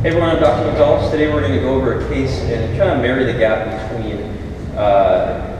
Hey everyone, I'm Dr. Gonzales. Today we're going to go over a case and try to marry the gap between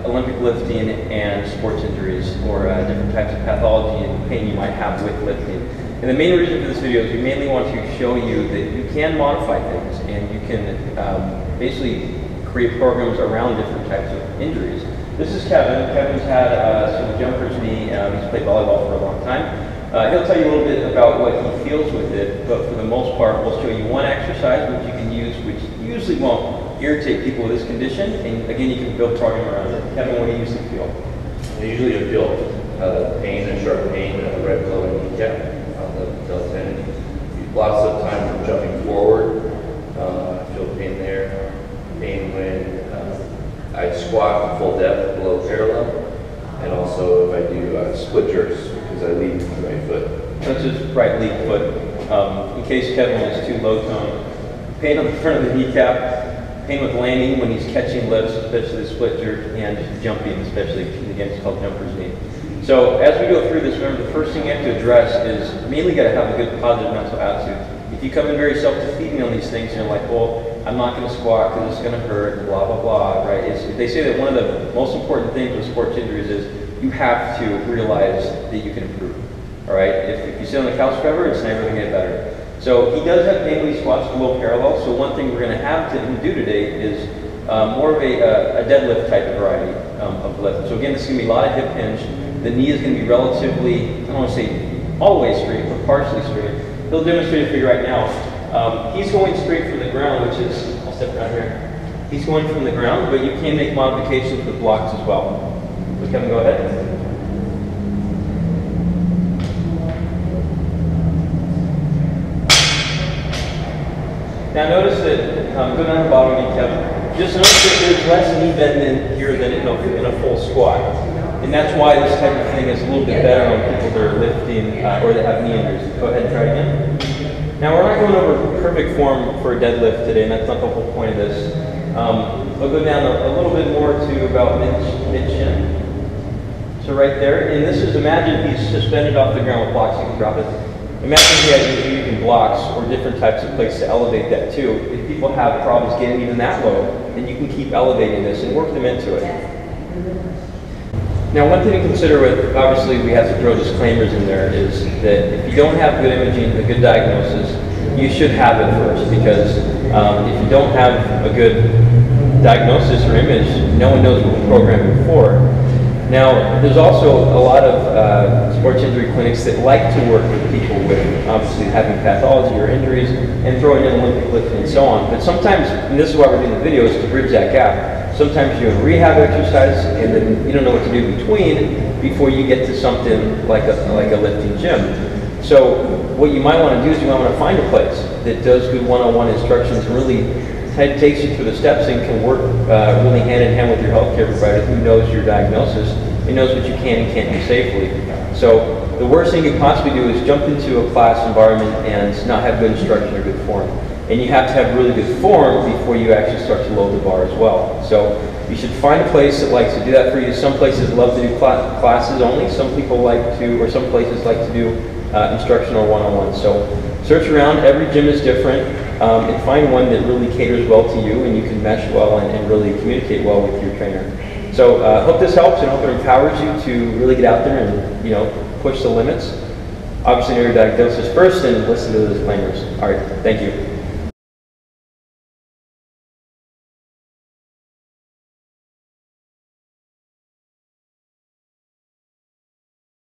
Olympic lifting and sports injuries or different types of pathology and pain you might have with lifting. And the main reason for this video is we mainly want to show you that you can modify things and you can basically create programs around different types of injuries. This is Kevin. Kevin's had some jumper's knee. He's played volleyball for a long time. He'll tell you a little bit about what he feels with it, but for the most part, we'll show you one exercise which you can use, which usually won't irritate people with this condition, and again, you can build a program around it. Kevin, what do you usually feel? Usually I feel pain, a sharp pain right below the kneecap on the Patellar tendon. Lots of time from jumping forward. I feel pain there. Pain when I squat full depth below parallel, and also if I do split jerks because I lead with my right foot. That's his right lead foot. In case Kevin is too low tone, pain on the front of the kneecap, pain with landing when he's catching lifts, especially the split jerk, and jumping, especially again it's called jumper's knee. So as we go through this, remember the first thing you have to address is mainly got to have a good positive mental attitude. If you come in very self-defeating on these things, you're like, well, I'm not going to squat because it's going to hurt, blah, blah, blah, right? They say that one of the most important things with sports injuries is you have to realize that you can improve, all right? If you sit on the couch forever, it's never going to get better. So he does have pain when he squats below parallel, so one thing we're going to have to do today is more of a deadlift type of variety of lift. So again, this is going to be a lot of hip hinge. The knee is going to be relatively, I don't want to say all the way straight, but partially straight. He'll demonstrate it for you right now. He's going straight from the ground, which is, I'll step around here. He's going from the ground, but you can make modifications with blocks as well. So Kevin, go ahead. Now notice that, go down the bottom again, Kevin. Just notice that there's less knee bend in here than in a full squat. And that's why this type of thing is a little bit better on people that are lifting or that have knee injuries. Go ahead and try again. Now we're not going over perfect form for a deadlift today, and that's not the whole point of this. We'll go down a little bit more to about mid-shin. So right there, and this is, imagine he's suspended off the ground with blocks, you can drop it. Imagine he had using blocks or different types of plates to elevate that too. If people have problems getting even that low, then you can keep elevating this and work them into it. Now one thing to consider with, obviously we have to throw disclaimers in there, is that if you don't have good imaging, a good diagnosis, you should have it first, because if you don't have a good diagnosis or image, no one knows what to program you for. Now, there's also a lot of sports injury clinics that like to work with people with obviously having pathology or injuries and throwing in Olympic lifting and so on. But sometimes, and this is why we're doing the video, is to bridge that gap. Sometimes you're doing rehab exercise and then you don't know what to do between before you get to something like a lifting gym. So what you might want to do is you might want to find a place that does good one-on-one instructions and really takes you through the steps and can work really hand in hand with your healthcare provider who knows your diagnosis and knows what you can and can't do safely. So the worst thing you could possibly do is jump into a class environment and not have good instruction or good form. And you have to have really good form before you actually start to load the bar as well. So you should find a place that likes to do that for you. Some places love to do classes only. Some people like to, or some places like to do instructional one-on-one. So search around. Every gym is different. And find one that really caters well to you and you can mesh well and really communicate well with your trainer. So hope this helps and hope it empowers you to really get out there and push the limits. Obviously know your diagnosis first and listen to the disclaimers. All right, thank you.